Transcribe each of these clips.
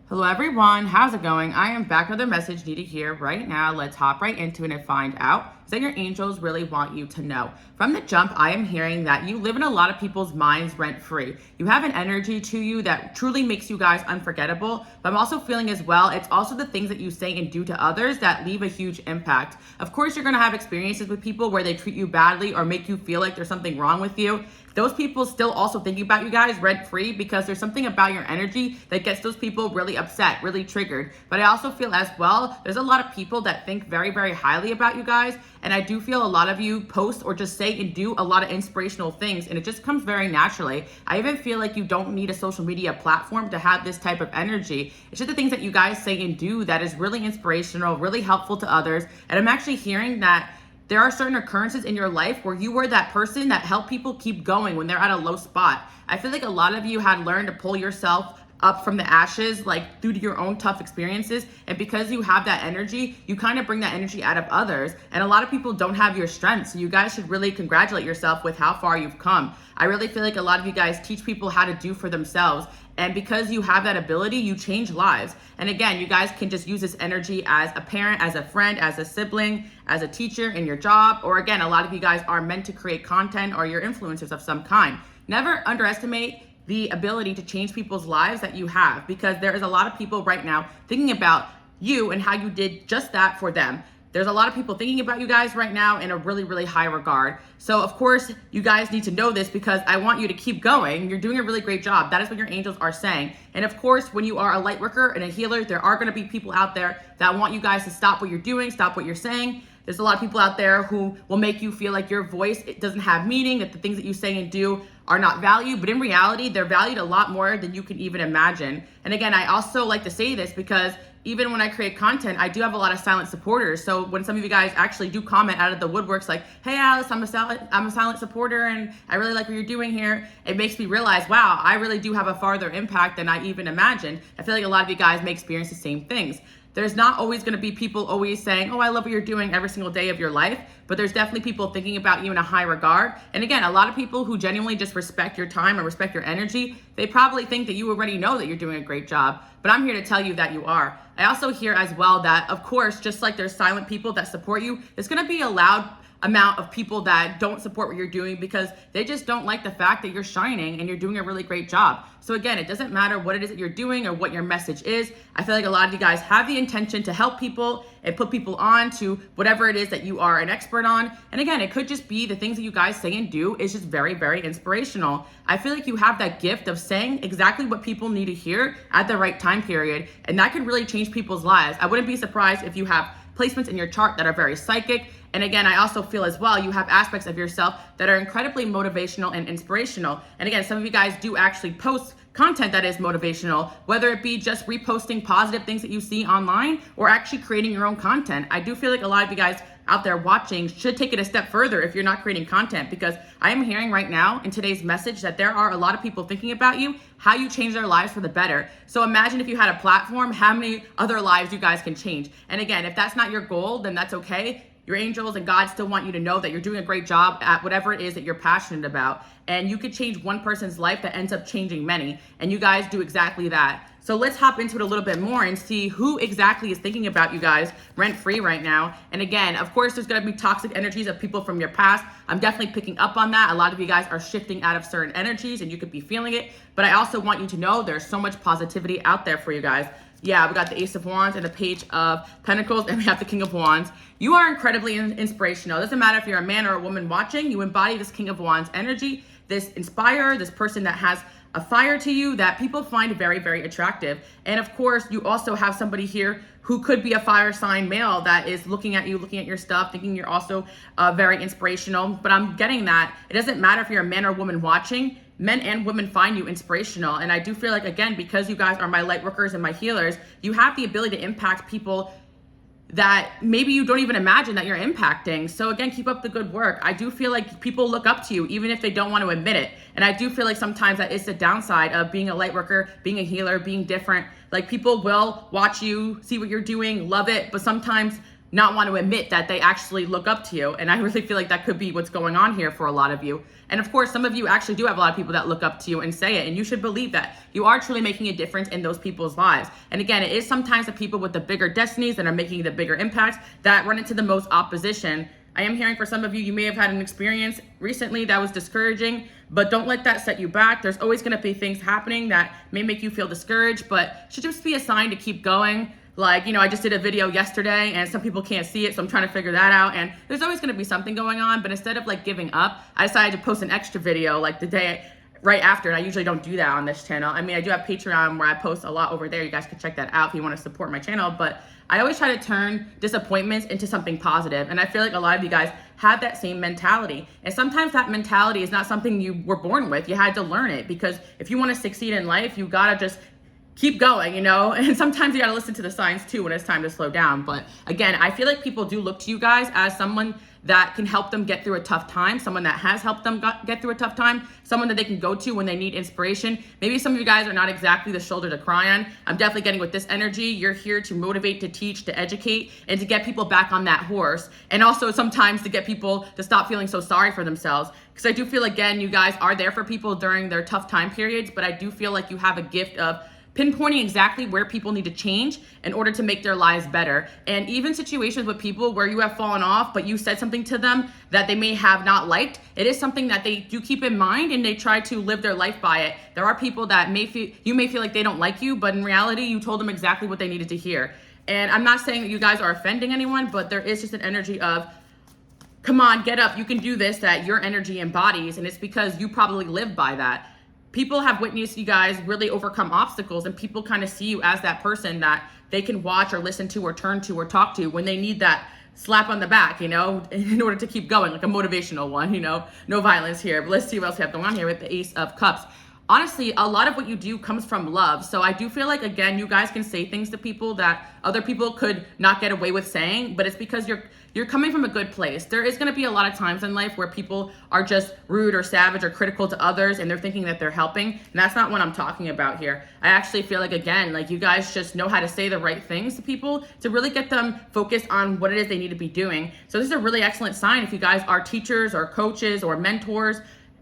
Hello everyone, how's it going? I am back with a message needed here right now. Let's hop right into it and find out that your angels really want you to know. From the jump, I am hearing that you live in a lot of people's minds rent-free. You have an energy to you that truly makes you guys unforgettable, but I'm also feeling as well, it's also the things that you say and do to others that leave a huge impact. Of course, you're gonna have experiences with people where they treat you badly or make you feel like there's something wrong with you. Those people still also thinking about you guys rent-free because there's something about your energy that gets those people really upset, really triggered. But I also feel as well, there's a lot of people that think very, very highly about you guys. And I do feel a lot of you post or just say and do a lot of inspirational things, and it just comes very naturally. I even feel like you don't need a social media platform to have this type of energy. It's just the things that you guys say and do that is really inspirational, really helpful to others. And I'm actually hearing that there are certain occurrences in your life where you were that person that helped people keep going when they're at a low spot. I feel like a lot of you had learned to pull yourself up from the ashes, like due to your own tough experiences. And because you have that energy, you kind of bring that energy out of others. And a lot of people don't have your strength. So you guys should really congratulate yourself with how far you've come. I really feel like a lot of you guys teach people how to do for themselves. And because you have that ability, you change lives. And again, you guys can just use this energy as a parent, as a friend, as a sibling, as a teacher in your job. Or again, a lot of you guys are meant to create content or you're influencers of some kind. Never underestimate the ability to change people's lives that you have, because there is a lot of people right now thinking about you and how you did just that for them. There's a lot of people thinking about you guys right now in a really, really high regard. So of course, you guys need to know this because I want you to keep going. You're doing a really great job. That is what your angels are saying. And of course, when you are a light worker and a healer, there are gonna be people out there that want you guys to stop what you're doing, stop what you're saying. There's a lot of people out there who will make you feel like your voice, it doesn't have meaning, that the things that you say and do are not valued, but in reality, they're valued a lot more than you can even imagine. And again, I also like to say this because even when I create content, I do have a lot of silent supporters. So when some of you guys actually do comment out of the woodworks like, hey Alice, I'm a silent supporter and I really like what you're doing here, it makes me realize, wow, I really do have a farther impact than I even imagined. I feel like a lot of you guys may experience the same things. There's not always gonna be people always saying, oh, I love what you're doing every single day of your life, but there's definitely people thinking about you in a high regard. And again, a lot of people who genuinely just respect your time and respect your energy, they probably think that you already know that you're doing a great job, but I'm here to tell you that you are. I also hear as well that, of course, just like there's silent people that support you, there's gonna be a loud amount of people that don't support what you're doing because they just don't like the fact that you're shining and you're doing a really great job. So again, it doesn't matter what it is that you're doing or what your message is. I feel like a lot of you guys have the intention to help people and put people on to whatever it is that you are an expert on. And again, it could just be the things that you guys say and do is just very, very inspirational. I feel like you have that gift of saying exactly what people need to hear at the right time period. And that could really change people's lives. I wouldn't be surprised if you have placements in your chart that are very psychic. And again, I also feel as well, you have aspects of yourself that are incredibly motivational and inspirational. And again, some of you guys do actually post content that is motivational, whether it be just reposting positive things that you see online or actually creating your own content. I do feel like a lot of you guys out there watching should take it a step further if you're not creating content, because I am hearing right now in today's message that there are a lot of people thinking about you, how you change their lives for the better. So imagine if you had a platform, how many other lives you guys can change. And again, if that's not your goal, then that's okay. Your angels and God still want you to know that you're doing a great job at whatever it is that you're passionate about. And you could change one person's life that ends up changing many. And you guys do exactly that. So let's hop into it a little bit more and see who exactly is thinking about you guys rent-free right now. And again, of course, there's gonna be toxic energies of people from your past. I'm definitely picking up on that. A lot of you guys are shifting out of certain energies and you could be feeling it. But I also want you to know there's so much positivity out there for you guys. Yeah, we got the Ace of Wands and the Page of Pentacles, and we have the King of Wands. You are incredibly inspirational. It doesn't matter if you're a man or a woman watching, you embody this King of Wands energy, this inspire, this person that has a fire to you that people find very, very attractive. And of course, you also have somebody here who could be a fire sign male that is looking at you, looking at your stuff, thinking you're also very inspirational. But I'm getting that it doesn't matter if you're a man or woman watching, men and women find you inspirational. And I do feel like, again, because you guys are my light workers and my healers, you have the ability to impact people that maybe you don't even imagine that you're impacting. So again, keep up the good work. I do feel like people look up to you, even if they don't want to admit it. And I do feel like sometimes that is the downside of being a light worker, being a healer, being different. Like people will watch you, see what you're doing, love it, but sometimes not want to admit that they actually look up to you. And I really feel like that could be what's going on here for a lot of you. And of course, some of you actually do have a lot of people that look up to you and say it. And you should believe that you are truly making a difference in those people's lives. And again, it is sometimes the people with the bigger destinies that are making the bigger impacts that run into the most opposition. I am hearing for some of you, you may have had an experience recently that was discouraging, but don't let that set you back. There's always going to be things happening that may make you feel discouraged, but should just be a sign to keep going. Like, I just did a video yesterday and some people can't see it, so I'm trying to figure that out. And there's always going to be something going on, but instead of like giving up, I decided to post an extra video like the day right after. And I usually don't do that on this channel. I mean, I do have Patreon where I post a lot over there. You guys can check that out if you want to support my channel. But I always try to turn disappointments into something positive. And I feel like a lot of you guys have that same mentality. And sometimes that mentality is not something you were born with. You had to learn it, because if you want to succeed in life, you got to just keep going, and sometimes you gotta listen to the signs too when it's time to slow down. But again, I feel like people do look to you guys as someone that can help them get through a tough time, someone that has helped them get through a tough time, someone that they can go to when they need inspiration. Maybe some of you guys are not exactly the shoulder to cry on. I'm definitely getting with this energy. You're here to motivate, to teach, to educate, and to get people back on that horse. And also sometimes to get people to stop feeling so sorry for themselves. Because I do feel, again, you guys are there for people during their tough time periods, but I do feel like you have a gift of pinpointing exactly where people need to change in order to make their lives better. And even situations with people where you have fallen off, but you said something to them that they may have not liked, it is something that they do keep in mind and they try to live their life by it. There are people that you may feel like they don't like you, but in reality, you told them exactly what they needed to hear. And I'm not saying that you guys are offending anyone, but there is just an energy of, come on, get up, you can do this, that your energy embodies. And it's because you probably live by that. People have witnessed you guys really overcome obstacles, and people kind of see you as that person that they can watch or listen to or turn to or talk to when they need that slap on the back, in order to keep going, like a motivational one, no violence here. But let's see what else we have going on here with the Ace of Cups. Honestly, a lot of what you do comes from love. So I do feel like, again, you guys can say things to people that other people could not get away with saying, but it's because you're coming from a good place. There is going to be a lot of times in life where people are just rude or savage or critical to others, and they're thinking that they're helping. And that's not what I'm talking about here. I actually feel like, again, like you guys just know how to say the right things to people to really get them focused on what it is they need to be doing. So this is a really excellent sign if you guys are teachers or coaches or mentors.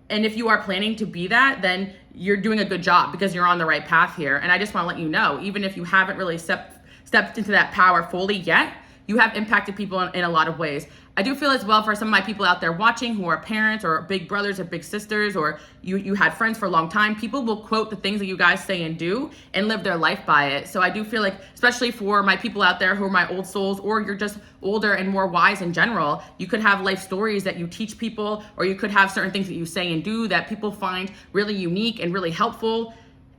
And if you are planning to be that, then you're doing a good job because you're on the right path here. And I just want to let you know, even if you haven't really stepped into that power fully yet, you have impacted people in a lot of ways. I do feel as well for some of my people out there watching who are parents or big brothers or big sisters, or you had friends for a long time, people will quote the things that you guys say and do and live their life by it. So I do feel like, especially for my people out there who are my old souls, or you're just older and more wise in general, you could have life stories that you teach people, or you could have certain things that you say and do that people find really unique and really helpful.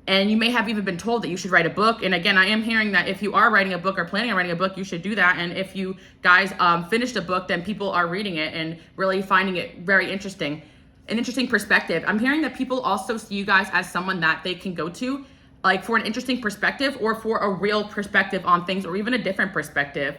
And you may have even been told that you should write a book. And again, I am hearing that if you are writing a book or planning on writing a book, you should do that. And if you guys finished a book, then people are reading it and really finding it very interesting, an interesting perspective. I'm hearing that people also see you guys as someone that they can go to, like for an interesting perspective or for a real perspective on things, or even a different perspective.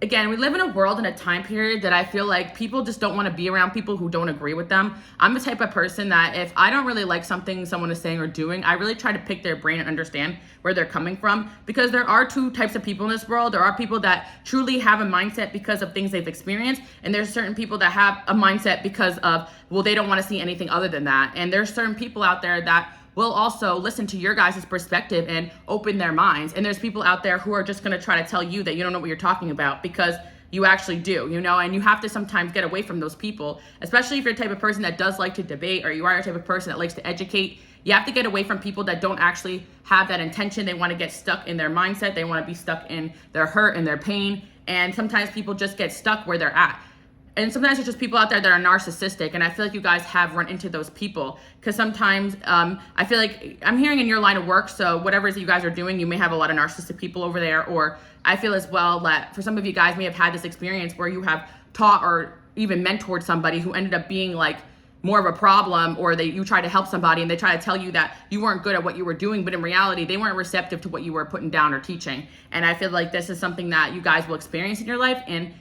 Again, we live in a world in a time period that I feel like people just don't want to be around people who don't agree with them. I'm the type of person that if I don't really like something someone is saying or doing, I really try to pick their brain and understand where they're coming from, because there are two types of people in this world. There are people that truly have a mindset because of things they've experienced, and there's certain people that have a mindset because of, well, they don't want to see anything other than that. And there's certain people out there that will also listen to your guys' perspective and open their minds. And there's people out there who are just gonna try to tell you that you don't know what you're talking about, because you actually do, and you have to sometimes get away from those people, especially if you're the type of person that does like to debate, or you are the type of person that likes to educate. You have to get away from people that don't actually have that intention. They wanna get stuck in their mindset. They wanna be stuck in their hurt and their pain. And sometimes people just get stuck where they're at. And sometimes it's just people out there that are narcissistic. And I feel like you guys have run into those people, because sometimes I feel like I'm hearing in your line of work, so whatever it is that you guys are doing, you may have a lot of narcissistic people over there. Or I feel as well that for some of you guys may have had this experience where you have taught or even mentored somebody who ended up being like more of a problem, or you try to help somebody and they try to tell you that you weren't good at what you were doing, but in reality, they weren't receptive to what you were putting down or teaching. And I feel like this is something that you guys will experience in your life. And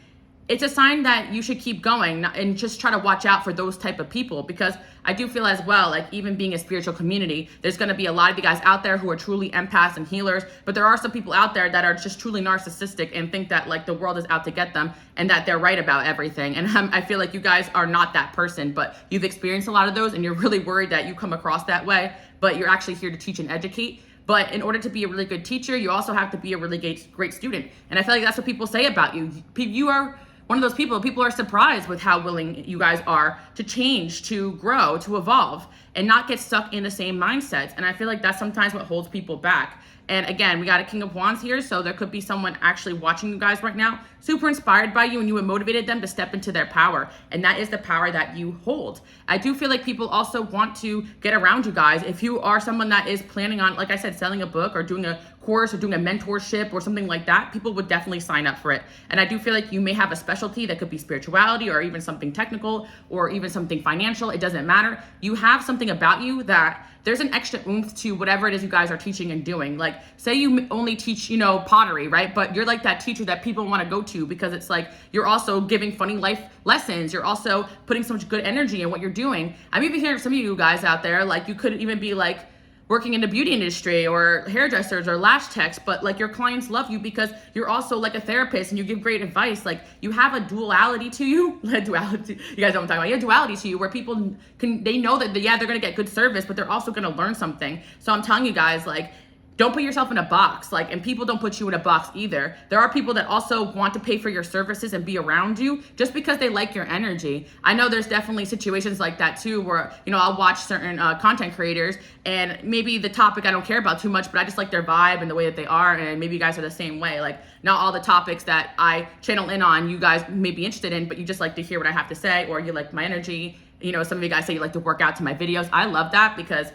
it's a sign that you should keep going and just try to watch out for those type of people, because I do feel as well, like even being a spiritual community, there's going to be a lot of you guys out there who are truly empaths and healers, but there are some people out there that are just truly narcissistic and think that like the world is out to get them and that they're right about everything. And I feel like you guys are not that person, but you've experienced a lot of those and you're really worried that you come across that way, but you're actually here to teach and educate. But in order to be a really good teacher, you also have to be a really great student. And I feel like that's what people say about you. You are one of those people are surprised with how willing you guys are to change, to grow, to evolve, and not get stuck in the same mindsets. And I feel like that's sometimes what holds people back. And again, we got a King of Wands here, so there could be someone actually watching you guys right now, super inspired by you, and you have motivated them to step into their power. And that is the power that you hold. I do feel like people also want to get around you guys. If you are someone that is planning on, like I said, selling a book or doing a course or doing a mentorship or something like that, people would definitely sign up for it. And I do feel like you may have a specialty that could be spirituality or even something technical or even something financial. It doesn't matter. You have something about you that there's an extra oomph to whatever it is you guys are teaching and doing. Like say you only teach, pottery, right? But you're like that teacher that people want to go to because it's like you're also giving funny life lessons. You're also putting so much good energy in what you're doing. I'm even hearing some of you guys out there, like you could even be like working in the beauty industry or hairdressers or lash techs, but like your clients love you because you're also like a therapist and you give great advice. Like you have a duality to you. Duality, you guys know what I'm talking about. You have duality to you where people they know that they're gonna get good service, but they're also gonna learn something. So I'm telling you guys, like, don't put yourself in a box, and people don't put you in a box either. There are people that also want to pay for your services and be around you just because they like your energy. I know there's definitely situations like that too, where, I'll watch certain content creators and maybe the topic I don't care about too much, but I just like their vibe and the way that they are. And maybe you guys are the same way. Like not all the topics that I channel in on, you guys may be interested in, but you just like to hear what I have to say, or you like my energy. Some of you guys say you like to work out to my videos. I love that because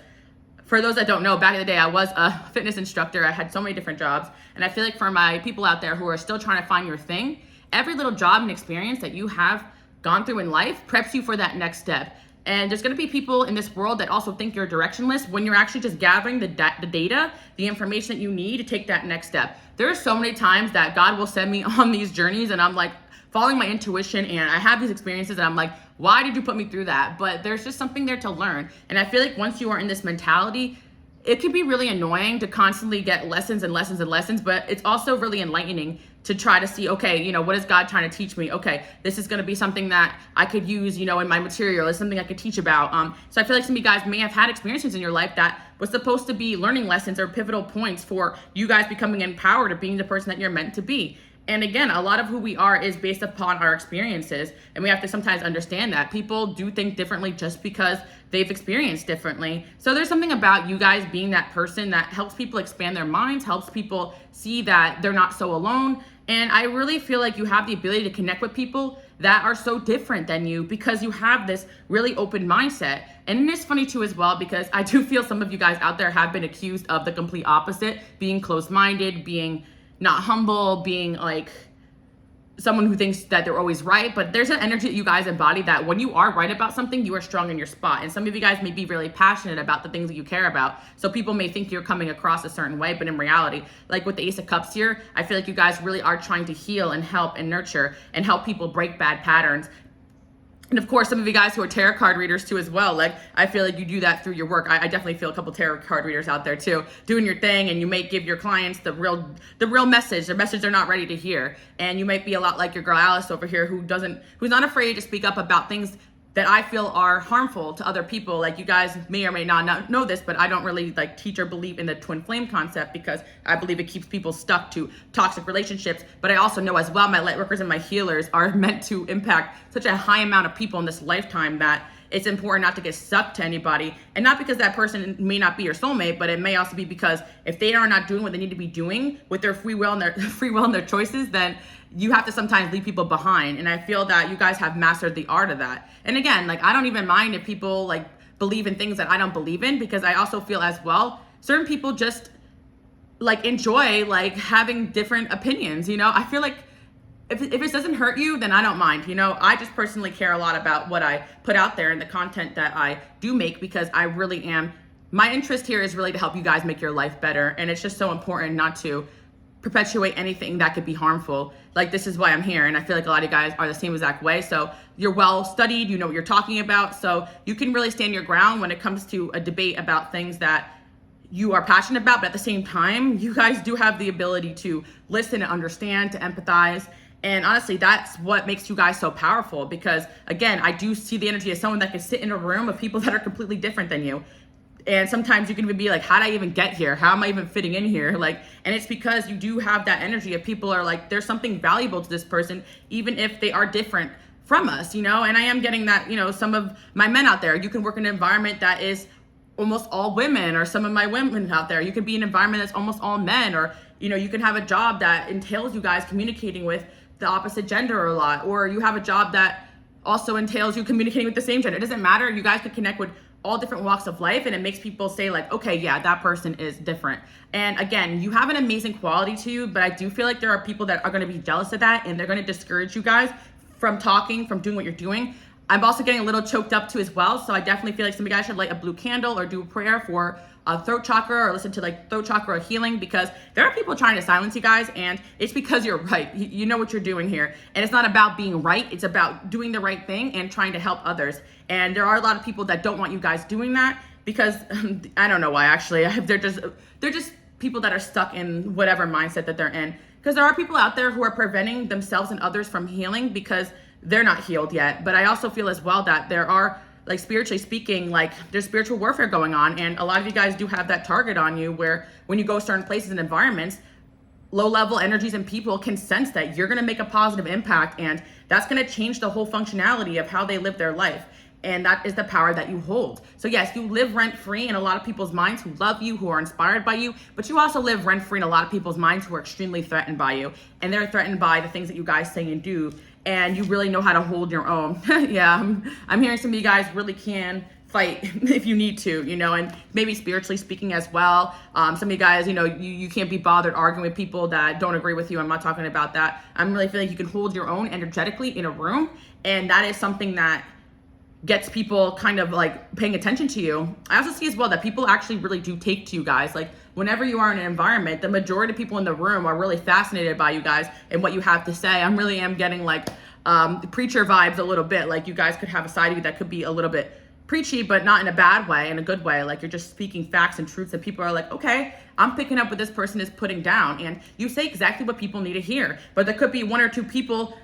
for those that don't know, back in the day, I was a fitness instructor. I had so many different jobs. And I feel like for my people out there who are still trying to find your thing, every little job and experience that you have gone through in life preps you for that next step. And there's gonna be people in this world that also think you're directionless when you're actually just gathering the data, the information that you need to take that next step. There are so many times that God will send me on these journeys and I'm like, following my intuition, and I have these experiences and I'm like, why did you put me through that? But there's just something there to learn. And I feel like once you are in this mentality, it can be really annoying to constantly get lessons and lessons and lessons, but it's also really enlightening to try to see, okay, what is God trying to teach me? Okay, this is going to be something that I could use, in my material. It's something I could teach about. So I feel like some of you guys may have had experiences in your life that was supposed to be learning lessons or pivotal points for you guys becoming empowered or being the person that you're meant to be. And again, a lot of who we are is based upon our experiences. And we have to sometimes understand that people do think differently just because they've experienced differently. So there's something about you guys being that person that helps people expand their minds, helps people see that they're not so alone. And I really feel like you have the ability to connect with people that are so different than you because you have this really open mindset. And it's funny too as well, because I do feel some of you guys out there have been accused of the complete opposite, being closed-minded, being not humble, being like someone who thinks that they're always right. But there's an energy that you guys embody that when you are right about something, you are strong in your spot. And some of you guys may be really passionate about the things that you care about. So people may think you're coming across a certain way, but in reality, like with the Ace of Cups here, I feel like you guys really are trying to heal and help and nurture and help people break bad patterns. And of course, some of you guys who are tarot card readers too as well, like I feel like you do that through your work. I definitely feel a couple tarot card readers out there too, doing your thing, and you may give your clients the real message, the message they're not ready to hear. And you might be a lot like your girl Alice over here who's not afraid to speak up about things that I feel are harmful to other people. Like you guys may or may not know this, but I don't really like teach or believe in the twin flame concept because I believe it keeps people stuck to toxic relationships. But I also know as well, my light workers and my healers are meant to impact such a high amount of people in this lifetime that it's important not to get stuck to anybody. And not because that person may not be your soulmate, but it may also be because if they are not doing what they need to be doing with their free will and their choices, then you have to sometimes leave people behind. And I feel that you guys have mastered the art of that. And again, like I don't even mind if people like believe in things that I don't believe in, because I also feel as well, certain people just like enjoy like having different opinions. I feel like if it doesn't hurt you, then I don't mind. I just personally care a lot about what I put out there and the content that I do make, because I really am, my interest here is really to help you guys make your life better. And it's just so important not to perpetuate anything that could be harmful. Like, this is why I'm here. And I feel like a lot of you guys are the same exact way. So you're well studied, you know what you're talking about. So you can really stand your ground when it comes to a debate about things that you are passionate about. But at the same time, you guys do have the ability to listen and understand, to empathize. And honestly, that's what makes you guys so powerful, because again, I do see the energy as someone that can sit in a room of people that are completely different than you. And sometimes you can even be like, how did I even get here? How am I even fitting in here? Like, and it's because you do have that energy of people are like, there's something valuable to this person, even if they are different from us, you know? And I am getting that, you know, some of my men out there, you can work in an environment that is almost all women, or some of my women out there, you can be in an environment that's almost all men, or, you know, you can have a job that entails you guys communicating with the opposite gender a lot, or you have a job that also entails you communicating with the same gender. It doesn't matter. You guys can connect with all different walks of life, and it makes people say like, okay, yeah, that person is different. And again, you have an amazing quality to you, but I do feel like there are people that are going to be jealous of that, and they're going to discourage you guys from talking, from doing what you're doing. I'm also getting a little choked up too as well. So I definitely feel like some of you guys should light a blue candle or do a prayer for a throat chakra, or listen to like throat chakra healing, because there are people trying to silence you guys, and it's because you're right. You know what you're doing here. And it's not about being right. It's about doing the right thing and trying to help others. And there are a lot of people that don't want you guys doing that, because I don't know why, actually. They're just people that are stuck in whatever mindset that they're in. Because there are people out there who are preventing themselves and others from healing because they're not healed yet. But I also feel as well that there are, like, spiritually speaking, like, there's spiritual warfare going on, and a lot of you guys do have that target on you, where when you go certain places and environments, low level energies and people can sense that you're going to make a positive impact, and that's going to change the whole functionality of how they live their life. And that is the power that you hold. So yes, you live rent free in a lot of people's minds who love you, who are inspired by you, but you also live rent free in a lot of people's minds who are extremely threatened by you, and they're threatened by the things that you guys say and do. And you really know how to hold your own. Yeah, I'm hearing some of you guys really can fight if you need to, you know, and maybe spiritually speaking as well. Some of you guys, you know, you can't be bothered arguing with people that don't agree with you. I'm not talking about that. I'm really feeling you can hold your own energetically in a room, and that is something that gets people kind of like paying attention to you. I also see as well that people actually really do take to you guys. Like, whenever you are in an environment, the majority of people in the room are really fascinated by you guys and what you have to say. I really am getting like preacher vibes a little bit. Like, you guys could have a side of you that could be a little bit preachy, but not in a bad way, in a good way. Like, you're just speaking facts and truths, and people are like, okay, I'm picking up what this person is putting down. And you say exactly what people need to hear, but there could be one or two people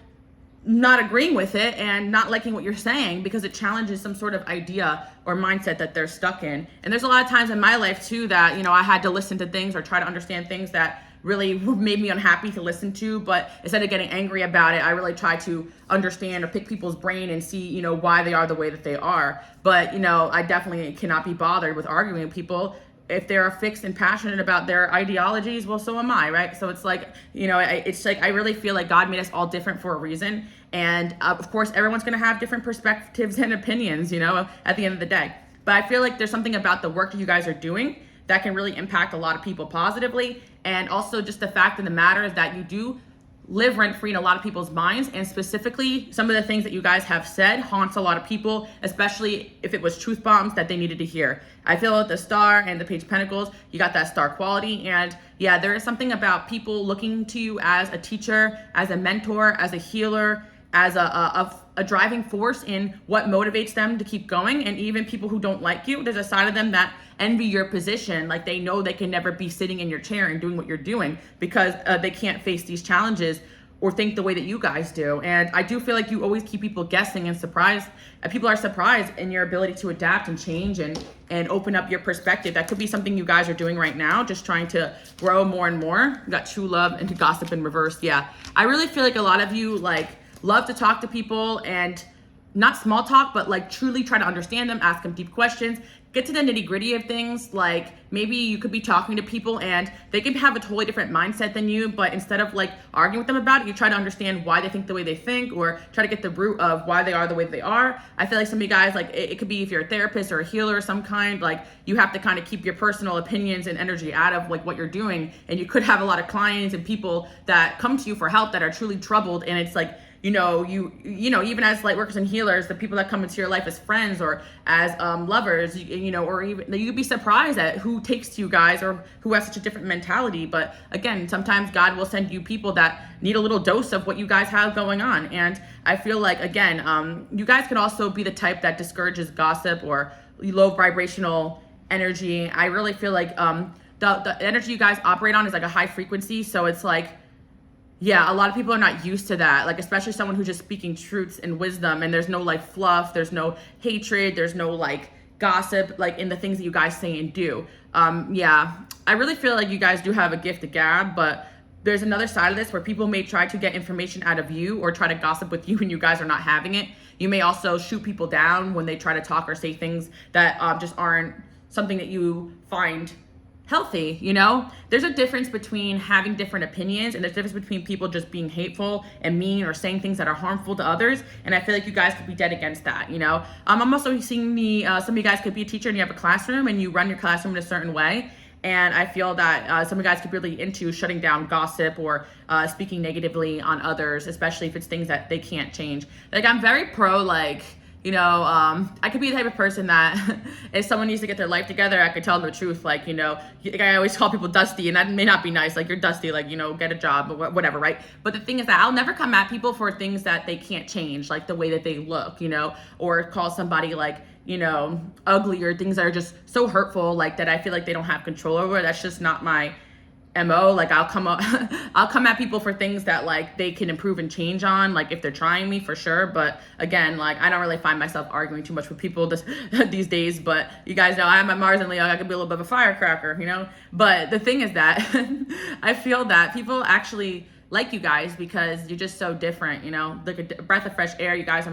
not agreeing with it and not liking what you're saying because it challenges some sort of idea or mindset that they're stuck in. And there's a lot of times in my life too that, you know, I had to listen to things or try to understand things that really made me unhappy to listen to, but instead of getting angry about it, I really try to understand or pick people's brain and see, you know, why they are the way that they are. But, you know, I definitely cannot be bothered with arguing with people. If they're fixed and passionate about their ideologies, well, so am I, right? So it's like, you know, it's like, I really feel like God made us all different for a reason. And of course, everyone's going to have different perspectives and opinions, you know, at the end of the day. But I feel like there's something about the work that you guys are doing that can really impact a lot of people positively. And also just the fact of the matter is that you do live rent-free in a lot of people's minds, and specifically some of the things that you guys have said haunts a lot of people, especially if it was truth bombs that they needed to hear. I feel with the Star and the Page of Pentacles, you got that star quality, and yeah, there is something about people looking to you as a teacher, as a mentor, as a healer, as a driving force in what motivates them to keep going. And even people who don't like you, there's a side of them that envy your position. Like, they know they can never be sitting in your chair and doing what you're doing because they can't face these challenges or think the way that you guys do. And I do feel like you always keep people guessing and surprised. People are surprised in your ability to adapt and change and open up your perspective. That could be something you guys are doing right now, just trying to grow more and more. We got true love and gossip in reverse. Yeah, I really feel like a lot of you like love to talk to people, and not small talk, but like truly try to understand them, ask them deep questions, get to the nitty gritty of things. Like, maybe you could be talking to people and they can have a totally different mindset than you, but instead of like arguing with them about it, you try to understand why they think the way they think, or try to get the root of why they are the way they are. I feel like some of you guys, like, it could be if you're a therapist or a healer of some kind, like, you have to kind of keep your personal opinions and energy out of like what you're doing. And you could have a lot of clients and people that come to you for help that are truly troubled, and it's like, even as light workers and healers, the people that come into your life as friends or as lovers, or even you'd be surprised at who takes to you guys or who has such a different mentality. But again, sometimes God will send you people that need a little dose of what you guys have going on. And I feel like, again, you guys can also be the type that discourages gossip or low vibrational energy. I really feel like the energy you guys operate on is like a high frequency. So it's like, yeah, a lot of people are not used to that. Like, especially someone who's just speaking truths and wisdom, and there's no like fluff, there's no hatred, there's no like gossip, like in the things that you guys say and do. Yeah, I really feel like you guys do have a gift of gab, but there's another side of this where people may try to get information out of you or try to gossip with you when you guys are not having it. You may also shoot people down when they try to talk or say things that just aren't something that you find healthy. There's a difference between having different opinions, and there's a difference between people just being hateful and mean or saying things that are harmful to others. And I feel like you guys could be dead against that. I'm also seeing some of you guys could be a teacher and you have a classroom and you run your classroom in a certain way. And I feel that some of you guys could be really into shutting down gossip or speaking negatively on others, especially if it's things that they can't change. Like, I'm very pro, like, I could be the type of person that if someone needs to get their life together, I could tell them the truth. Like, I always call people dusty, and that may not be nice. Like, you're dusty, like, get a job or whatever, right? But the thing is that I'll never come at people for things that they can't change, like the way that they look, or call somebody like, ugly, or things that are just so hurtful, like that I feel like they don't have control over. That's just not my MO. Like, I'll come at people for things that like they can improve and change on, like if they're trying me, for sure. But again, like, I don't really find myself arguing too much with people these days. But you guys know I'm a Mars and Leo. I could be a little bit of a firecracker, But the thing is that I feel that people actually like you guys because you're just so different, like a breath of fresh air. You guys are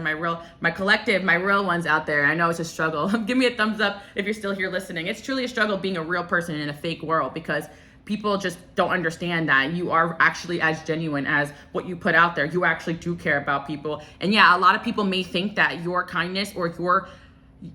my collective, my real ones out there. I know it's a struggle. Give me a thumbs up if you're still here listening. It's truly a struggle being a real person in a fake world, because people just don't understand that you are actually as genuine as what you put out there. You actually do care about people. And yeah, a lot of people may think that your kindness or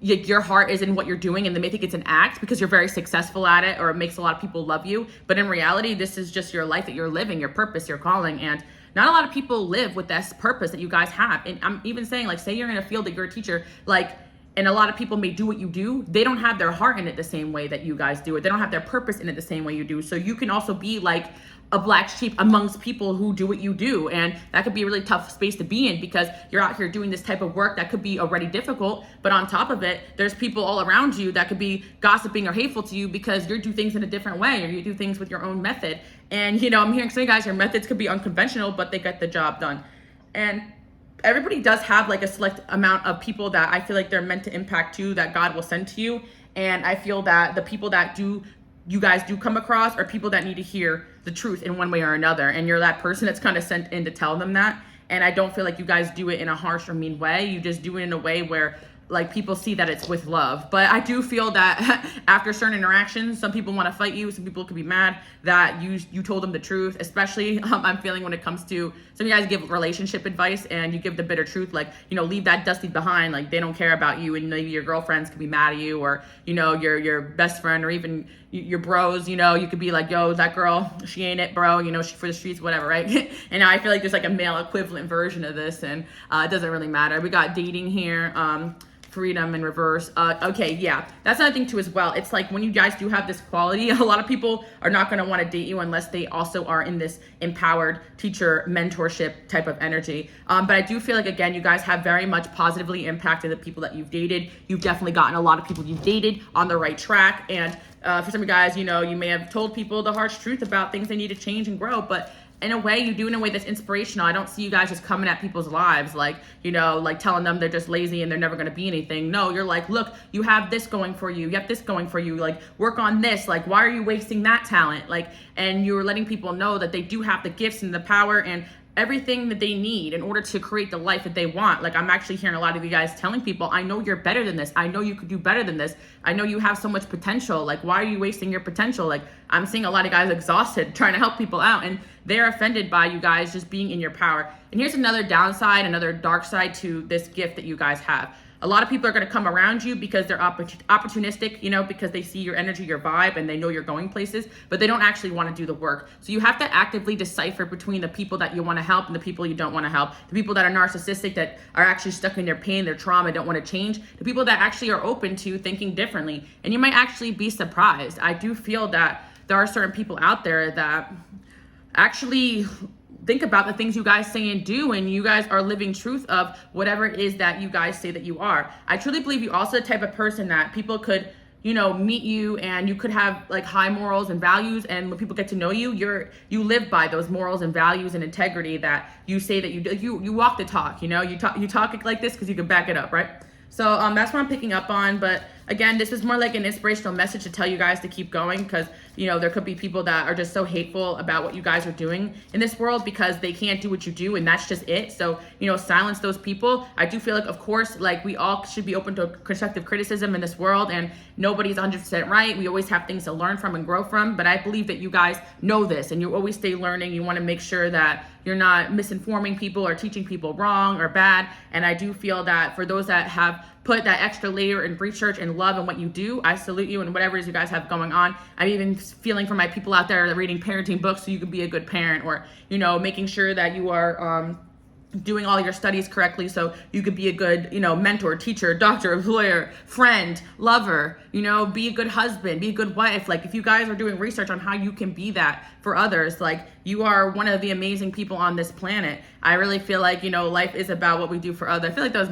your heart is in what you're doing, and they may think it's an act because you're very successful at it, or it makes a lot of people love you. But in reality, this is just your life that you're living, your purpose, your calling. And not a lot of people live with this purpose that you guys have. And I'm even saying, like, say you're in a field that you're a teacher, like, and a lot of people may do what you do. They don't have their heart in it the same way that you guys do it. They don't have their purpose in it the same way you do. So you can also be like a black sheep amongst people who do what you do. And that could be a really tough space to be in, because you're out here doing this type of work that could be already difficult. But on top of it, there's people all around you that could be gossiping or hateful to you because you do things in a different way, or you do things with your own method. And, I'm hearing some of you guys, your methods could be unconventional, but they get the job done. And everybody does have like a select amount of people that I feel like they're meant to impact too, that God will send to you. And I feel that the people that you guys do come across are people that need to hear the truth in one way or another. And you're that person that's kind of sent in to tell them that. And I don't feel like you guys do it in a harsh or mean way. You just do it in a way where like people see that it's with love. But I do feel that after certain interactions, some people want to fight you. Some people could be mad that you told them the truth. Especially I'm feeling when it comes to some of you guys give relationship advice and you give the bitter truth, like, leave that dusty behind. Like, they don't care about you, and maybe your girlfriends could be mad at you, or your best friend, or even your bros. You could be like, yo, that girl, she ain't it, bro. She for the streets, whatever, right? And I feel like there's like a male equivalent version of this, and it doesn't really matter. We got dating here. Freedom in reverse. Okay, yeah, that's another thing too as well. It's like when you guys do have this quality, a lot of people are not going to want to date you unless they also are in this empowered teacher mentorship type of energy. But I do feel like, again, you guys have very much positively impacted the people that you've dated. You've definitely gotten a lot of people you've dated on the right track. And for some of you guys, you may have told people the harsh truth about things they need to change and grow, but in a way, you do in a way that's inspirational. I don't see you guys just coming at people's lives, like, like telling them they're just lazy and they're never going to be anything. No, you're like, look, you have this going for you. You have this going for you. Like, work on this. Like, why are you wasting that talent? Like, and you're letting people know that they do have the gifts and the power and everything that they need in order to create the life that they want. Like, I'm actually hearing a lot of you guys telling people, I know you're better than this. I know you could do better than this. I know you have so much potential. Like, why are you wasting your potential? Like, I'm seeing a lot of guys exhausted trying to help people out, and they're offended by you guys just being in your power. And here's another downside, another dark side to this gift that you guys have. A lot of people are going to come around you because they're opportunistic, you know, because they see your energy, your vibe, and they know you're going places, but they don't actually want to do the work. So you have to actively decipher between the people that you want to help and the people you don't want to help. The people that are narcissistic, that are actually stuck in their pain, their trauma, don't want to change. The people that actually are open to thinking differently. And you might actually be surprised. I do feel that there are certain people out there that actually think about the things you guys say and do, and you guys are living truth of whatever it is that you guys say that you are. I truly believe you're also the type of person that people could, you know, meet you and you could have like high morals and values, and when people get to know you, you live by those morals and values and integrity that you say that you do. You walk the talk, you know, you talk like this because you can back it up, right? So that's what I'm picking up on. But again, this is more like an inspirational message to tell you guys to keep going, because, you know, there could be people that are just so hateful about what you guys are doing in this world because they can't do what you do, and that's just it. So, you know, silence those people. I do feel like, of course, like we all should be open to constructive criticism in this world, and nobody's 100% right. We always have things to learn from and grow from, but I believe that you guys know this, and you always stay learning. You want to make sure that you're not misinforming people or teaching people wrong or bad. And I do feel that for those that have put that extra layer in research and love in what you do, I salute you and whatever it is you guys have going on. I'm even feeling for my people out there that are reading parenting books so you can be a good parent, or, you know, making sure that you are doing all your studies correctly so you could be a good, you know, mentor, teacher, doctor, lawyer, friend, lover, you know, be a good husband, be a good wife. Like, if you guys are doing research on how you can be that for others, like, you are one of the amazing people on this planet. I really feel like, you know, life is about what we do for others. I feel like that was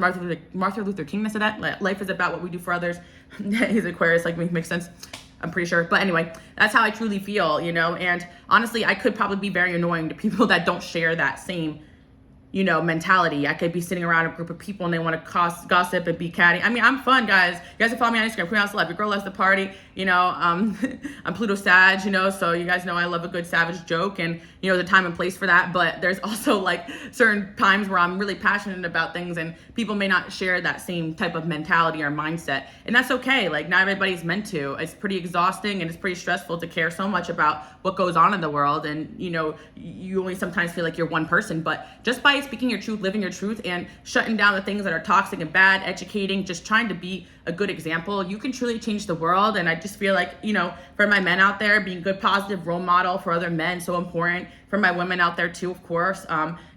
Martin Luther King that said that. Life is about what we do for others. He's Aquarius, like, makes sense. I'm pretty sure. But anyway, that's how I truly feel, you know. And honestly, I could probably be very annoying to people that don't share that same, you know, mentality. I could be sitting around a group of people and they want to gossip and be catty. I mean, I'm fun, guys. You guys can follow me on Instagram, Queen Celeb. Your girl loves the party. You know, I'm Pluto Sag, you know, so you guys know I love a good savage joke, and, you know, there's a time and place for that. But there's also like certain times where I'm really passionate about things, and people may not share that same type of mentality or mindset. And that's okay. Like, not everybody's meant to. It's pretty exhausting and it's pretty stressful to care so much about what goes on in the world. And, you know, you only sometimes feel like you're one person. But just by speaking your truth, living your truth, and shutting down the things that are toxic and bad, educating, just trying to be a good example, you can truly change the world. And I just feel like, you know, for my men out there, being a good, positive role model for other men, so important. For my women out there too, of course,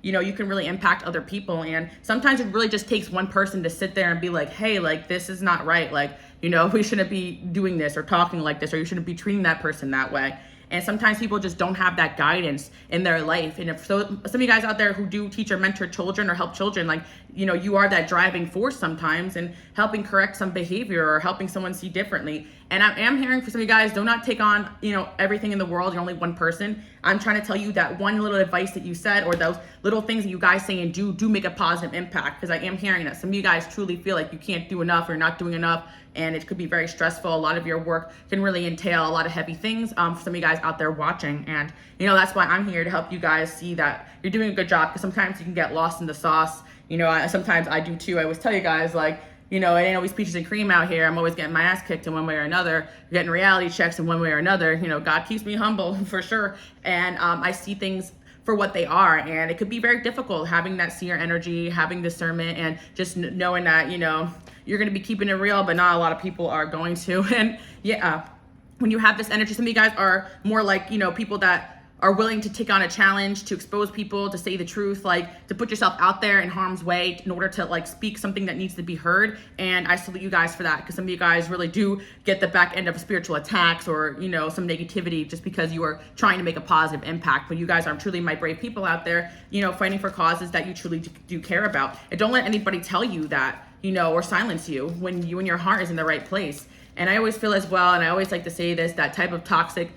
you know, you can really impact other people. And sometimes it really just takes one person to sit there and be like, hey, like, this is not right. Like, you know, we shouldn't be doing this or talking like this, or you shouldn't be treating that person that way. And sometimes people just don't have that guidance in their life. And if so, some of you guys out there who do teach or mentor children or help children, like, you know, you are that driving force sometimes in helping correct some behavior or helping someone see differently. And I am hearing for some of you guys, do not take on, you know, everything in the world. You're only one person. I'm trying to tell you that one little advice that you said, or those little things that you guys say and do make a positive impact. Because I am hearing that some of you guys truly feel like you can't do enough or you're not doing enough. And it could be very stressful. A lot of your work can really entail a lot of heavy things for some of you guys out there watching. And, you know, that's why I'm here to help you guys see that you're doing a good job, because sometimes you can get lost in the sauce. You know, sometimes I do too. I always tell you guys, like, you know, it ain't always peaches and cream out here. I'm always getting my ass kicked in one way or another, getting reality checks in one way or another. You know, God keeps me humble for sure. And I see things for what they are. And it could be very difficult having that seer energy, having discernment, and just knowing that, you know, you're going to be keeping it real, but not a lot of people are going to. And yeah, when you have this energy, some of you guys are more like, you know, people that are willing to take on a challenge, to expose people, to say the truth, like to put yourself out there in harm's way in order to like speak something that needs to be heard. And I salute you guys for that, because some of you guys really do get the back end of spiritual attacks or, you know, some negativity just because you are trying to make a positive impact. But you guys are truly my brave people out there, you know, fighting for causes that you truly do care about. And don't let anybody tell you that, you know, or silence you when you and your heart is in the right place. And I always feel as well, and I always like to say this, that type of toxic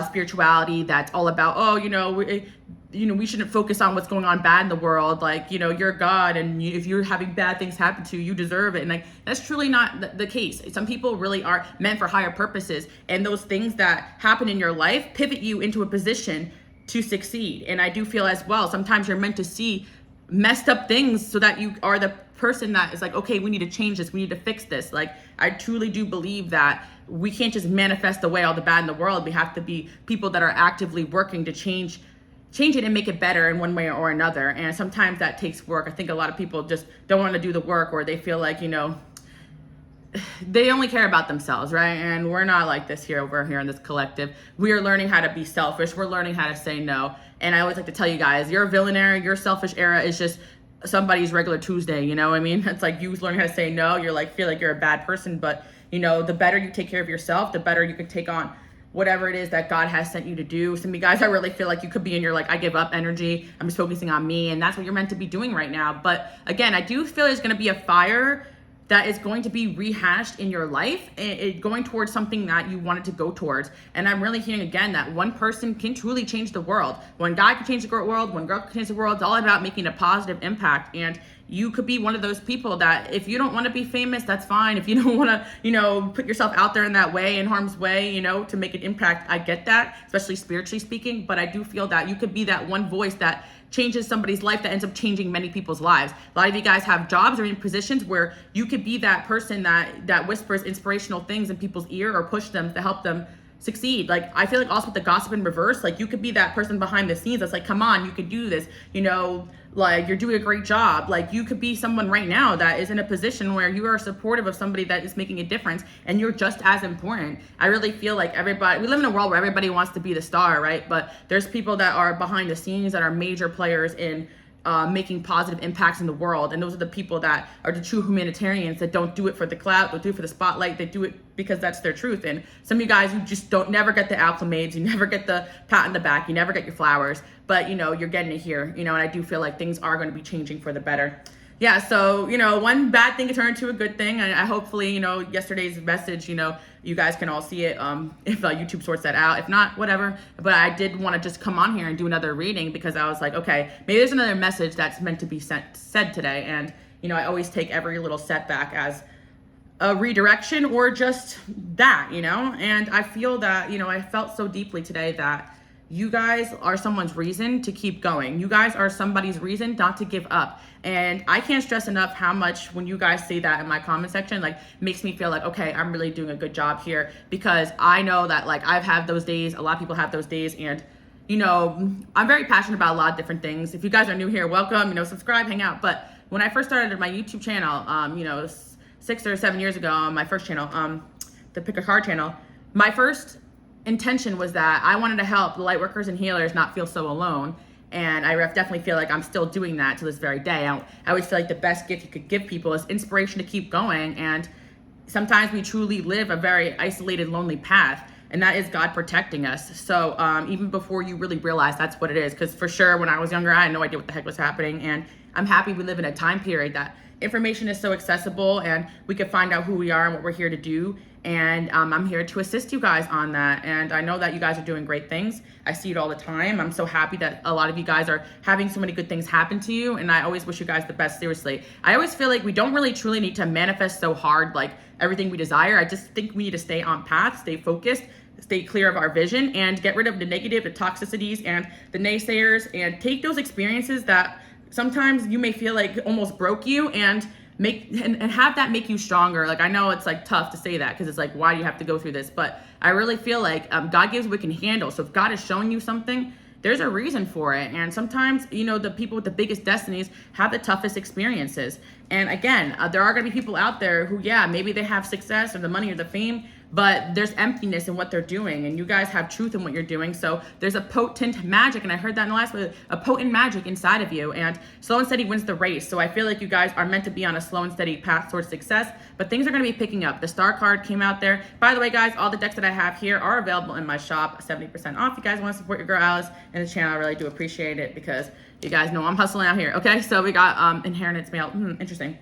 spirituality that's all about, oh, you know, we shouldn't focus on what's going on bad in the world. Like, you know, you're God, and if you're having bad things happen to you, you deserve it. And like, that's truly not the case. Some people really are meant for higher purposes. And those things that happen in your life pivot you into a position to succeed. And I do feel as well, sometimes you're meant to see messed up things so that you are the person that is like, okay, we need to change this. We need to fix this. Like, I truly do believe that we can't just manifest away all the bad in the world. We have to be people that are actively working to change change it and make it better in one way or another. And sometimes that takes work. I think a lot of people just don't want to do the work, or they feel like, they only care about themselves, right? And we're not like this over here in this collective. We are learning how to be selfish. We're learning how to say no. And I always like to tell you guys, your villain era, your selfish era is just somebody's regular Tuesday, you know what I mean? It's like you learn how to say no. You're like, feel like you're a bad person, but the better you take care of yourself, the better you can take on whatever it is that God has sent you to do. Some of you guys, I really feel like you could be in your I give up energy. I'm just focusing on me. And that's what you're meant to be doing right now. But again, I do feel there's going to be a fire that is going to be rehashed in your life, and going towards something that you wanted to go towards. And I'm really hearing again that one person can truly change the world. One guy can change the world, one girl can change the world. It's all about making a positive impact. And you could be one of those people that, if you don't want to be famous, that's fine. If you don't want to, put yourself out there in that way, in harm's way, to make an impact, I get that, especially spiritually speaking. But I do feel that you could be that one voice that changes somebody's life, that ends up changing many people's lives. A lot of you guys have jobs or in positions where you could be that person that whispers inspirational things in people's ear, or push them to help them succeed. I feel like also with the gossip in reverse, you could be that person behind the scenes that's like, come on, you could do this, you're doing a great job. You could be someone right now that is in a position where you are supportive of somebody that is making a difference, and you're just as important. I really feel like we live in a world where everybody wants to be the star, right? But there's people that are behind the scenes that are major players in making positive impacts in the world. And those are the people that are the true humanitarians, that don't do it for the clout, don't do it for the spotlight. They do it because that's their truth. And some of you guys, you just never get the acclimates, you never get the pat on the back, you never get your flowers, but you're getting it here, and I do feel like things are going to be changing for the better. Yeah, so, one bad thing can turn into a good thing. I hopefully, yesterday's message, you guys can all see it if YouTube sorts that out. If not, whatever. But I did want to just come on here and do another reading, because I was like, okay, maybe there's another message that's meant to be said today. And, I always take every little setback as a redirection, or just that, and I feel that, I felt so deeply today that you guys are someone's reason to keep going. You guys are somebody's reason not to give up. And I can't stress enough how much, when you guys say that in my comment section, makes me feel like, okay, I'm really doing a good job here, because I know that I've had those days, a lot of people have those days, and I'm very passionate about a lot of different things. If you guys are new here, welcome, subscribe, hang out. But when I first started my YouTube channel, 6 or 7 years ago, on my first channel, the Pick a Card channel, my first intention was that I wanted to help the light workers and healers not feel so alone. And I definitely feel like I'm still doing that to this very day. I always feel like the best gift you could give people is inspiration to keep going. And sometimes we truly live a very isolated, lonely path, and that is God protecting us. So even before you really realize that's what it is, because for sure when I was younger, I had no idea what the heck was happening. And I'm happy we live in a time period that information is so accessible, and we can find out who we are and what we're here to do. And I'm here to assist you guys on that. And I know that you guys are doing great things. I see it all the time. I'm so happy that a lot of you guys are having so many good things happen to you. And I always wish you guys the best, seriously. I always feel like we don't really truly need to manifest so hard, everything we desire. I just think we need to stay on path, stay focused, stay clear of our vision, and get rid of the negative, the toxicities, and the naysayers, and take those experiences that sometimes you may feel like almost broke you, and have that make you stronger. I know it's tough to say that, because it's why do you have to go through this? But I really feel like God gives what we can handle. So if God is showing you something, there's a reason for it. And sometimes, the people with the biggest destinies have the toughest experiences. And again, there are going to be people out there who, maybe they have success or the money or the fame, but there's emptiness in what they're doing, and you guys have truth in what you're doing. So there's a potent magic, and I heard that in the last one, a potent magic inside of you, and slow and steady wins the race. So I feel like you guys are meant to be on a slow and steady path towards success, but things are going to be picking up. The star card came out there. By the way, guys, all the decks that I have here are available in my shop, 70% off. If you guys want to support your girl Alice and the channel, I really do appreciate it, because you guys know I'm hustling out here. Okay, so we got inheritance mail. Interesting.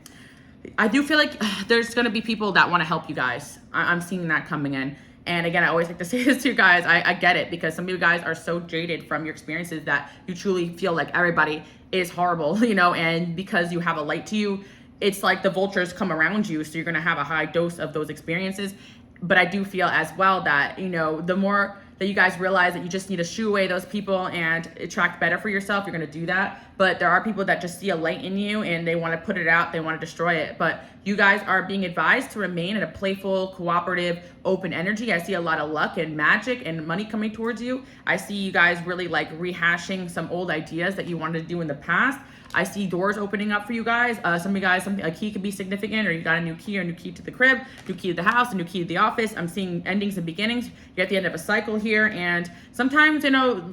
I do feel like there's going to be people that want to help you guys. I'm seeing that coming in. And again, I always like to say this to you guys. I get it, because some of you guys are so jaded from your experiences that you truly feel like everybody is horrible, and because you have a light to you, it's like the vultures come around you. So you're going to have a high dose of those experiences. But I do feel as well that, the more that you guys realize that you just need to shoo away those people and attract better for yourself, you're going to do that. But there are people that just see a light in you and they want to put it out, they want to destroy it. But you guys are being advised to remain in a playful, cooperative, open energy. I see a lot of luck and magic and money coming towards you. I see you guys really like rehashing some old ideas that you wanted to do in the past. I see doors opening up for you guys. Some of you guys, a key could be significant, or you got a new key or a new key to the crib, new key to the house, a new key to the office. I'm seeing endings and beginnings. You're at the end of a cycle here. And sometimes,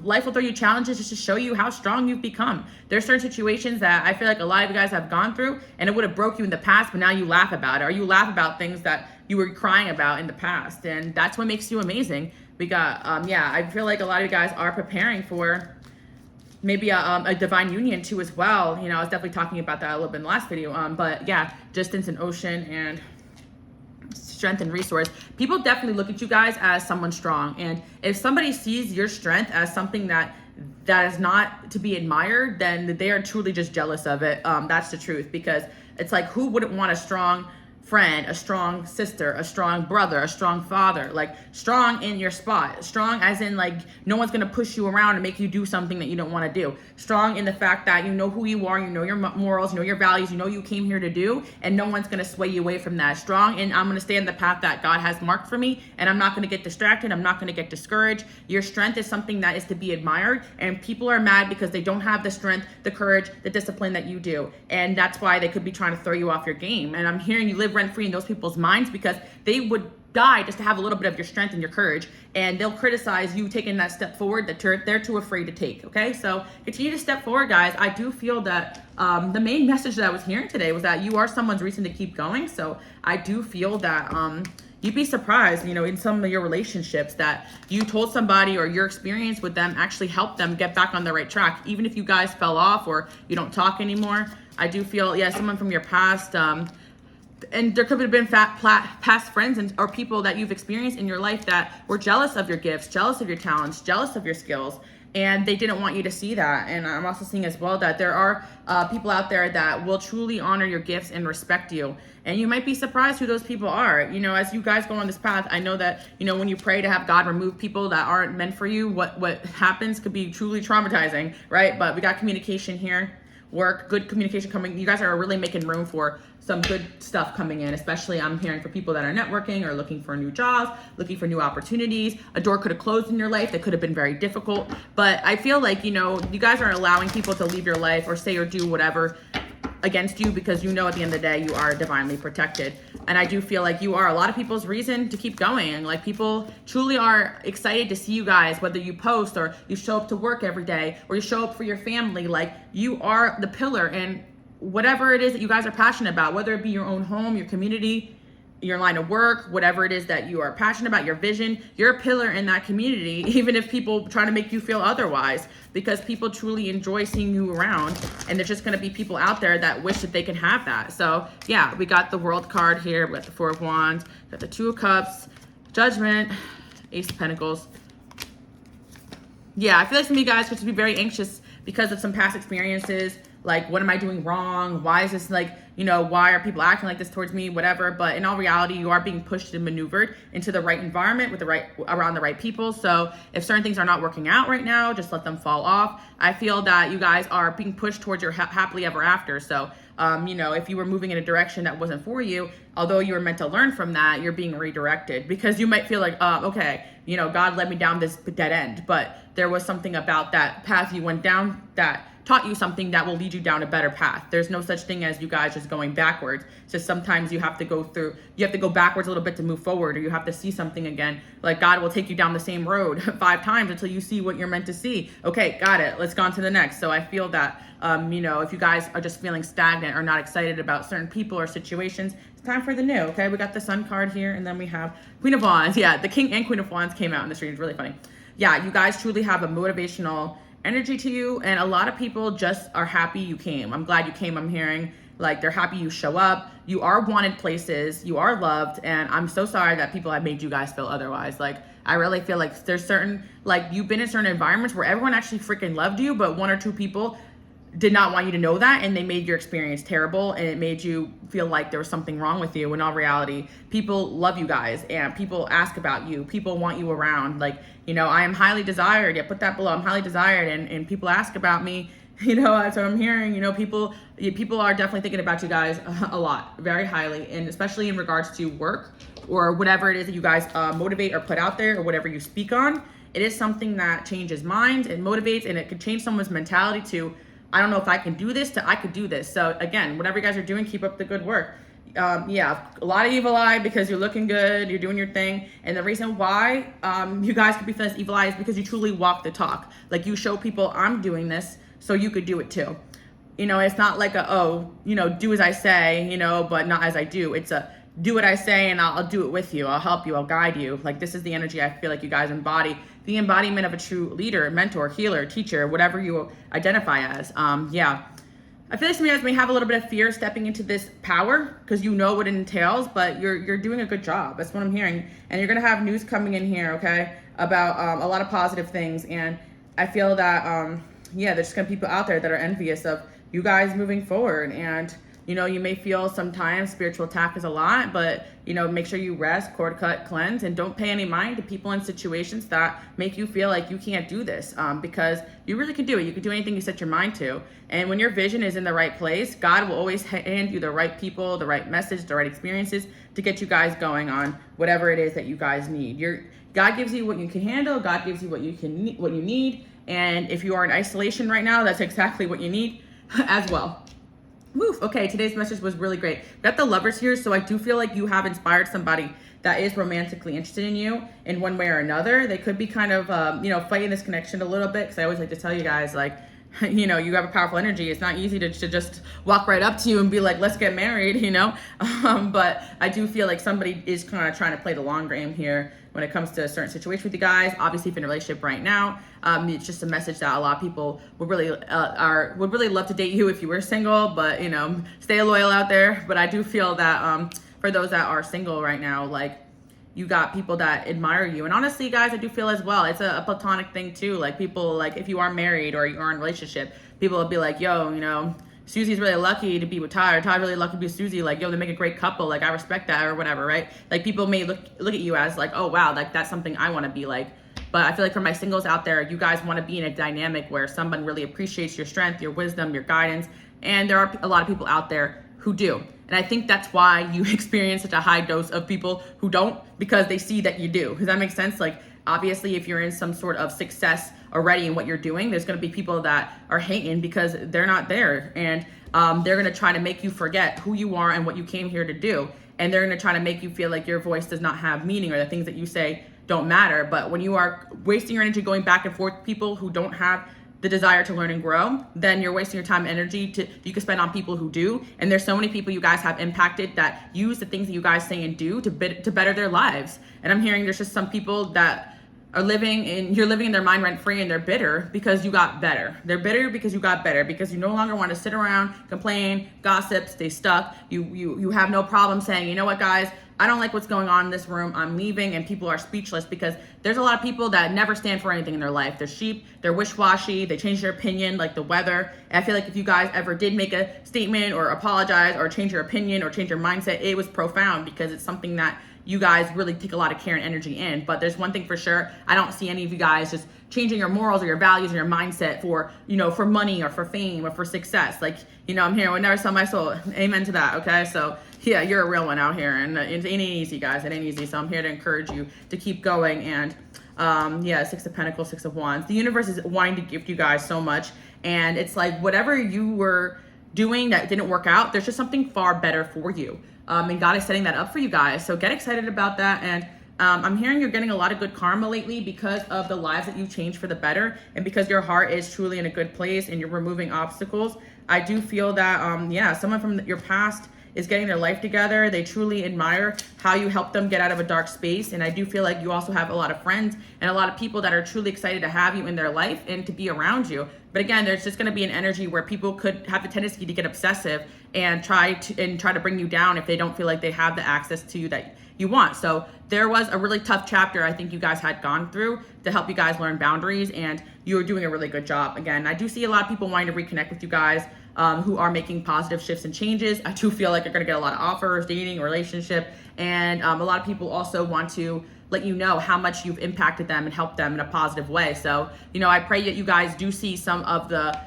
life will throw you challenges just to show you how strong you've become. There's certain situations that I feel like a lot of you guys have gone through and it would have broke you in the past, but now you laugh about it, or you laugh about things that you were crying about in the past. And that's what makes you amazing. We got, I feel like a lot of you guys are preparing for maybe a divine union too as well. I was definitely talking about that a little bit in the last video. But yeah, distance and ocean and strength and resource. People definitely look at you guys as someone strong. And if somebody sees your strength as something that is not to be admired, then they are truly just jealous of it. That's the truth, because it's like, who wouldn't want a strong friend, a strong sister, a strong brother, a strong father, like strong in your spot, strong as in like no one's gonna push you around and make you do something that you don't want to do, strong in the fact that you know who you are, you know your morals, you know your values, you know you came here to do, and no one's gonna sway you away from that. Strong, and I'm gonna stay in the path that God has marked for me, and I'm not gonna get distracted, I'm not gonna get discouraged. Your strength is something that is to be admired, and people are mad because they don't have the strength, the courage, the discipline that you do, and that's why they could be trying to throw you off your game. And I'm hearing you live rent-free in those people's minds because they would die just to have a little bit of your strength and your courage, and they'll criticize you taking that step forward that they're too afraid to take. Okay, so continue to step forward, guys. I do feel that the main message that I was hearing today was that you are someone's reason to keep going. So I do feel that you'd be surprised, in some of your relationships that you told somebody or your experience with them actually helped them get back on the right track, even if you guys fell off or you don't talk anymore. I do feel, someone from your past, and there could have been past friends or people that you've experienced in your life that were jealous of your gifts, jealous of your talents, jealous of your skills, and they didn't want you to see that. And I'm also seeing as well that there are people out there that will truly honor your gifts and respect you. And you might be surprised who those people are. As you guys go on this path, I know that, when you pray to have God remove people that aren't meant for you, what happens could be truly traumatizing, right? But we got communication here. Work, good communication coming. You guys are really making room for some good stuff coming in, especially I'm hearing for people that are networking or looking for new jobs, looking for new opportunities. A door could have closed in your life that could have been very difficult, but I feel like, you guys aren't allowing people to leave your life or say or do whatever against you, because at the end of the day you are divinely protected. And I do feel like you are a lot of people's reason to keep going, and like people truly are excited to see you guys, whether you post or you show up to work every day or you show up for your family. Like, you are the pillar in whatever it is that you guys are passionate about, whether it be your own home, your community, your line of work, whatever it is that you are passionate about, your vision. You're a pillar in that community, even if people try to make you feel otherwise, because people truly enjoy seeing you around, and there's just going to be people out there that wish that they could have that. So yeah, we got the World card here, we got the Four of Wands, got the Two of Cups, Judgment, Ace of Pentacles. Yeah, I feel like some of you guys could just be very anxious because of some past experiences. Like, what am I doing wrong? Why is this like, why are people acting like this towards me? Whatever. But in all reality, you are being pushed and maneuvered into the right environment with around the right people. So if certain things are not working out right now, just let them fall off. I feel that you guys are being pushed towards your happily ever after. So, if you were moving in a direction that wasn't for you, although you were meant to learn from that, you're being redirected, because you might feel like, okay, God led me down this dead end, but there was something about that path you went down that taught you something that will lead you down a better path. There's no such thing as you guys just going backwards. So sometimes you have to go backwards a little bit to move forward, or you have to see something again. Like, God will take you down the same road 5 times until you see what you're meant to see. Okay, got it. Let's go on to the next. So I feel that, if you guys are just feeling stagnant or not excited about certain people or situations, it's time for the new. Okay, we got the Sun card here, and then we have Queen of Wands. Yeah, the King and Queen of Wands came out in the stream. It's really funny. Yeah, you guys truly have a motivational energy to you, and a lot of people just are happy you came. I'm glad you came. I'm hearing like they're happy you show up. You are wanted places, you are loved, and I'm so sorry that people have made you guys feel otherwise. Like, I really feel like there's certain, like, you've been in certain environments where everyone actually freaking loved you, but 1 or 2 people did not want you to know that, and they made your experience terrible, and it made you feel like there was something wrong with you. In all reality, people love you guys, and people ask about you, people want you around. Like, you know, I am highly desired. Yeah, put that below. I'm highly desired, and people ask about me. You know, that's what I'm hearing. You know, people are definitely thinking about you guys a lot, very highly, and especially in regards to work or whatever it is that you guys motivate or put out there, or whatever you speak on. It is something that changes minds and motivates, and it could change someone's mentality to, I don't know if I can do this, to I could do this. So again, whatever you guys are doing, keep up the good work. Yeah, a lot of evil eye because you're looking good, you're doing your thing. And the reason why you guys could be feeling this evil eye is because you truly walk the talk. Like, you show people, I'm doing this, so you could do it too. You know, it's not like a, oh, you know, do as I say, you know, but not as I do. It's a, do what I say and I'll do it with you. I'll help you. I'll guide you. Like, this is the energy I feel like you guys embody. The embodiment of a true leader, mentor, healer, teacher, whatever you identify as. Yeah. I feel like some of you guys may have a little bit of fear stepping into this power because you know what it entails, but you're doing a good job. That's what I'm hearing. And you're going to have news coming in here, okay, about a lot of positive things. And I feel that, yeah, there's just going to be people out there that are envious of you guys moving forward. And, you know, you may feel sometimes spiritual attack is a lot, but, you know, make sure you rest, cord cut, cleanse, and don't pay any mind to people in situations that make you feel like you can't do this, because you really can do it. You can do anything you set your mind to. And when your vision is in the right place, God will always hand you the right people, the right message, the right experiences to get you guys going on whatever it is that you guys need. God gives you what you can handle. God gives you what you need. And if you are in isolation right now, that's exactly what you need as well. Woof. Okay, today's message was really great. Got the Lovers here, so I do feel like you have inspired somebody that is romantically interested in you in one way or another. They could be kind of, you know, fighting this connection a little bit, because I always like to tell you guys, like, you know, you have a powerful energy. It's not easy to just walk right up to you and be like, let's get married, you know? But I do feel like somebody is kind of trying to play the long game here when it comes to a certain situation with you guys. Obviously, if you're in a relationship right now, it's just a message that a lot of people would really love to date you if you were single, but, you know, stay loyal out there. But I do feel that for those that are single right now, like, you got people that admire you. And honestly, guys, I do feel as well, it's a platonic thing too. Like, people, like, if you are married or you are in a relationship, people will be like, yo, you know, Susie's really lucky to be with Ty, or Ty's really lucky to be with Susie. Like, yo, they make a great couple. Like, I respect that, or whatever, right? Like, people may look at you as like, oh, wow, like, that's something I want to be like. But I feel like for my singles out there, you guys want to be in a dynamic where someone really appreciates your strength, your wisdom, your guidance. And there are a lot of people out there who do. And I think that's why you experience such a high dose of people who don't, because they see that you do. Does that make sense? Like, obviously, if you're in some sort of success already in what you're doing, there's going to be people that are hating because they're not there. And they're going to try to make you forget who you are and what you came here to do. And they're going to try to make you feel like your voice does not have meaning, or the things that you say don't matter. But when you are wasting your energy going back and forth with people who don't have the desire to learn and grow, then you're wasting your time and energy you can spend on people who do. And there's so many people you guys have impacted that use the things that you guys say and do to better their lives. And I'm hearing there's just some people that are you're living in their mind rent free, and they're bitter because you got better. They're bitter because you got better, because you no longer want to sit around, complain, gossip, stay stuck. You have no problem saying, you know what, guys, I don't like what's going on in this room, I'm leaving. And people are speechless because there's a lot of people that never stand for anything in their life. They're sheep, they're wish-washy, they change their opinion like the weather. And I feel like if you guys ever did make a statement or apologize or change your opinion or change your mindset, it was profound, because it's something that you guys really take a lot of care and energy in. But there's one thing for sure, I don't see any of you guys just changing your morals or your values or your mindset for, you know, for money or for fame or for success. Like, you know, I'm here, I would never sell my soul. Amen to that, okay? So yeah, you're a real one out here, and it ain't easy, guys. It ain't easy. So I'm here to encourage you to keep going. And yeah, Six of Pentacles, Six of Wands. The universe is wanting to gift you guys so much. And it's like, whatever you were doing that didn't work out, there's just something far better for you. And God is setting that up for you guys. So get excited about that. And I'm hearing you're getting a lot of good karma lately because of the lives that you've changed for the better, and because your heart is truly in a good place and you're removing obstacles. I do feel that, yeah, someone from your past is getting their life together. They truly admire how you help them get out of a dark space. And I do feel like you also have a lot of friends and a lot of people that are truly excited to have you in their life and to be around you. But again, there's just going to be an energy where people could have the tendency to get obsessive and try to bring you down if they don't feel like they have the access to you that you want. So there was a really tough chapter I think you guys had gone through to help you guys learn boundaries, and you were doing a really good job. Again, I do see a lot of people wanting to reconnect with you guys who are making positive shifts and changes. I do feel like you're going to get a lot of offers, dating, relationship, and a lot of people also want to let you know how much you've impacted them and helped them in a positive way. So, I pray that you guys do see some of the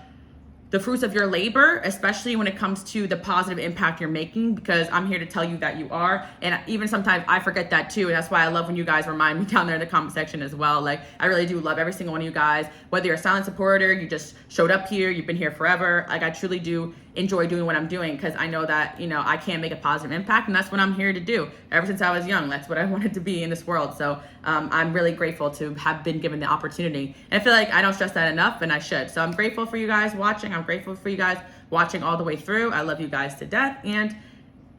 fruits of your labor, especially when it comes to the positive impact you're making, because I'm here to tell you that you are. And even sometimes I forget that too. And that's why I love when you guys remind me down there in the comment section as well. Like, I really do love every single one of you guys, whether you're a silent supporter, you just showed up here, you've been here forever. Like, I truly do enjoy doing what I'm doing, because I know that, I can make a positive impact, and that's what I'm here to do. Ever since I was young, that's what I wanted to be in this world. So I'm really grateful to have been given the opportunity. And I feel like I don't stress that enough, and I should. So I'm grateful for you guys watching. I'm grateful for you guys watching all the way through. I love you guys to death. And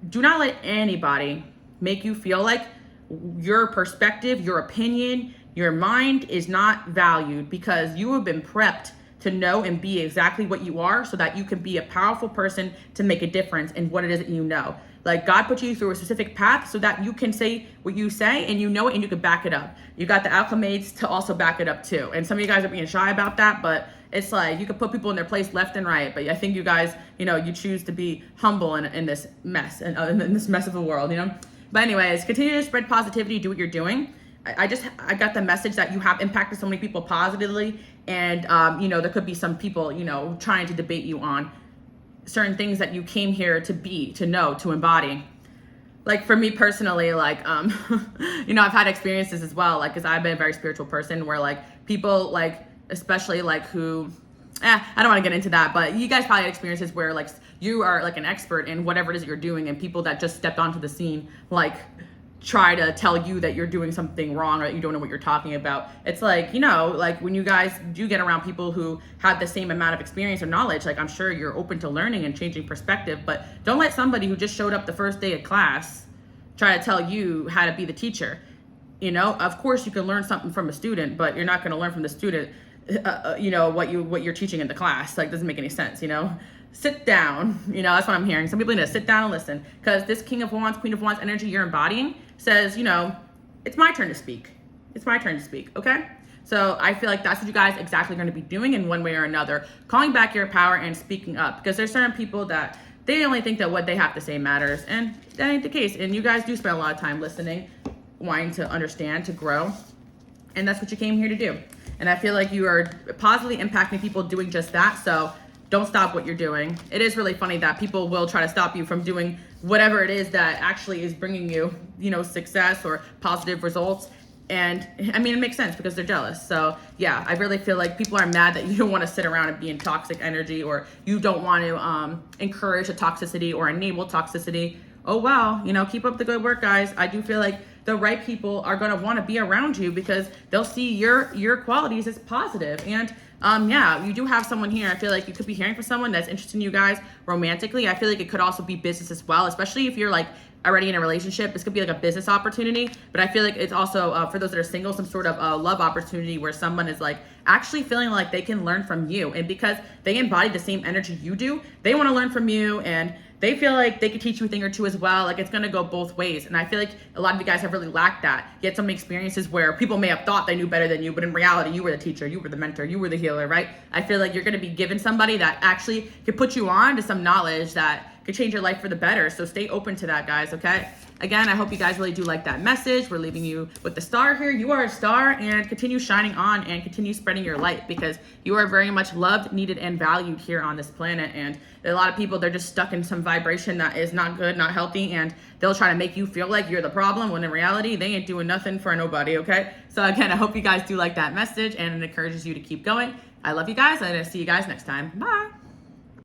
do not let anybody make you feel like your perspective, your opinion, your mind is not valued, because you have been prepped to know and be exactly what you are, so that you can be a powerful person to make a difference in what it is that you know. Like, God put you through a specific path so that you can say what you say, and you know it, and you can back it up. You got the acclimates to also back it up too. And some of you guys are being shy about that, but it's like you can put people in their place left and right. But I think you guys, you choose to be humble in this mess, and in this mess of the world, But anyways, continue to spread positivity, do what you're doing. I got the message that you have impacted so many people positively, and there could be some people trying to debate you on certain things that you came here to be, to know, to embody. Like, for me personally, like I've had experiences as well, like, because I've been a very spiritual person, where like people, like, especially like who I don't want to get into that, but you guys probably had experiences where like you are like an expert in whatever it is that you're doing, and people that just stepped onto the scene like try to tell you that you're doing something wrong, or that you don't know what you're talking about. It's like, like when you guys do get around people who have the same amount of experience or knowledge, like, I'm sure you're open to learning and changing perspective, but don't let somebody who just showed up the first day of class try to tell you how to be the teacher. Of course you can learn something from a student, but you're not going to learn from the student, what you're teaching in the class. Like, doesn't make any sense, Sit down. That's what I'm hearing. Some people need to sit down and listen, because this King of Wands, Queen of Wands energy you're embodying says, it's my turn to speak. It's my turn to speak, okay? So I feel like that's what you guys exactly going to be doing in one way or another, calling back your power and speaking up, because there's certain people that they only think that what they have to say matters, and that ain't the case. And you guys do spend a lot of time listening, wanting to understand, to grow, and that's what you came here to do. And I feel like you are positively impacting people doing just that. So don't stop what you're doing. It is really funny that people will try to stop you from doing whatever it is that actually is bringing you, success or positive results. And I mean, it makes sense, because they're jealous. So yeah, I really feel like people are mad that you don't want to sit around and be in toxic energy, or you don't want to encourage a toxicity or enable toxicity. Oh, wow. Keep up the good work, guys. I do feel like the right people are going to want to be around you, because they'll see your qualities as positive. And yeah, you do have someone here. I feel like you could be hearing from someone that's interested in you guys romantically. I feel like it could also be business as well, especially if you're like already in a relationship. This could be like a business opportunity, but I feel like it's also for those that are single, some sort of love opportunity, where someone is like actually feeling like they can learn from you, and because they embody the same energy you do, they want to learn from you, and they feel like they could teach you a thing or two as well. Like, it's going to go both ways. And I feel like a lot of you guys have really lacked that. You had so many experiences where people may have thought they knew better than you, but in reality, you were the teacher, you were the mentor, you were the healer, right? I feel like you're going to be given somebody that actually could put you on to some knowledge that could change your life for the better. So stay open to that, guys, okay? Again, I hope you guys really do like that message. We're leaving you with the star here. You are a star, and continue shining on and continue spreading your light, because you are very much loved, needed, and valued here on this planet. And a lot of people, they're just stuck in some vibration that is not good, not healthy, and they'll try to make you feel like you're the problem, when in reality, they ain't doing nothing for nobody, okay? So again, I hope you guys do like that message, and it encourages you to keep going. I love you guys, and I'll see you guys next time. Bye.